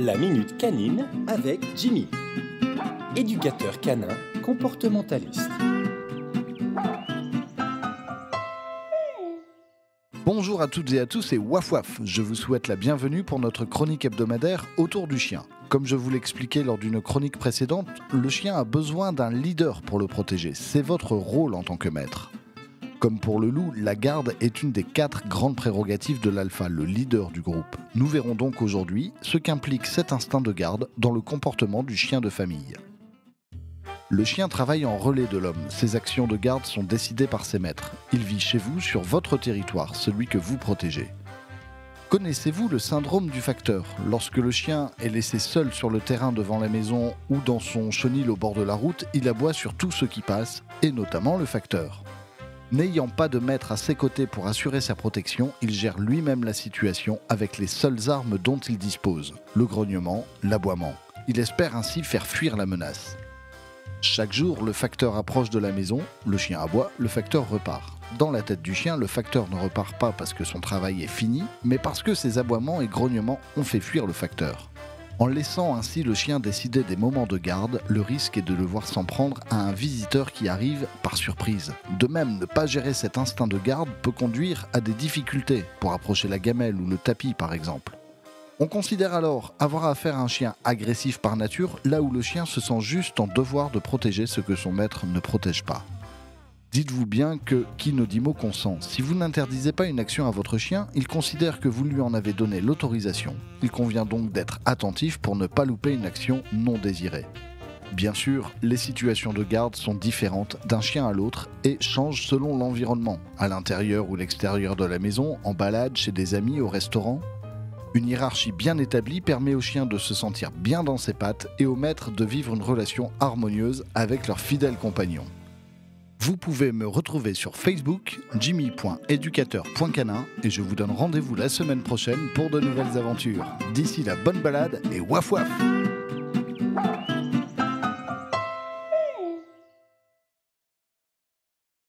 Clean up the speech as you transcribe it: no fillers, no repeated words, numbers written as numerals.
La Minute Canine avec Jimmy, éducateur canin comportementaliste. Bonjour à toutes et à tous, c'est Waf Waf. Je vous souhaite la bienvenue pour notre chronique hebdomadaire autour du chien. Comme je vous l'expliquais lors d'une chronique précédente, le chien a besoin d'un leader pour le protéger. C'est votre rôle en tant que maître. Comme pour le loup, la garde est une des 4 grandes prérogatives de l'alpha, le leader du groupe. Nous verrons donc aujourd'hui ce qu'implique cet instinct de garde dans le comportement du chien de famille. Le chien travaille en relais de l'homme. Ses actions de garde sont décidées par ses maîtres. Il vit chez vous, sur votre territoire, celui que vous protégez. Connaissez-vous le syndrome du facteur? Lorsque le chien est laissé seul sur le terrain devant la maison ou dans son chenil au bord de la route, il aboie sur tout ce qui passe, et notamment le facteur. N'ayant pas de maître à ses côtés pour assurer sa protection, il gère lui-même la situation avec les seules armes dont il dispose, le grognement, l'aboiement. Il espère ainsi faire fuir la menace. Chaque jour, le facteur approche de la maison, le chien aboie, le facteur repart. Dans la tête du chien, le facteur ne repart pas parce que son travail est fini, mais parce que ses aboiements et grognements ont fait fuir le facteur. En laissant ainsi le chien décider des moments de garde, le risque est de le voir s'en prendre à un visiteur qui arrive par surprise. De même, ne pas gérer cet instinct de garde peut conduire à des difficultés pour approcher la gamelle ou le tapis par exemple. On considère alors avoir affaire à un chien agressif par nature, là où le chien se sent juste en devoir de protéger ce que son maître ne protège pas. Dites-vous bien que qui ne dit mot consent. Si vous n'interdisez pas une action à votre chien, il considère que vous lui en avez donné l'autorisation. Il convient donc d'être attentif pour ne pas louper une action non désirée. Bien sûr, les situations de garde sont différentes d'un chien à l'autre et changent selon l'environnement, à l'intérieur ou l'extérieur de la maison, en balade, chez des amis, au restaurant. Une hiérarchie bien établie permet au chien de se sentir bien dans ses pattes et au maître de vivre une relation harmonieuse avec leur fidèle compagnon. Vous pouvez me retrouver sur Facebook, jimmy.educateur.canin et je vous donne rendez-vous la semaine prochaine pour de nouvelles aventures. D'ici là, bonne balade et waf waf!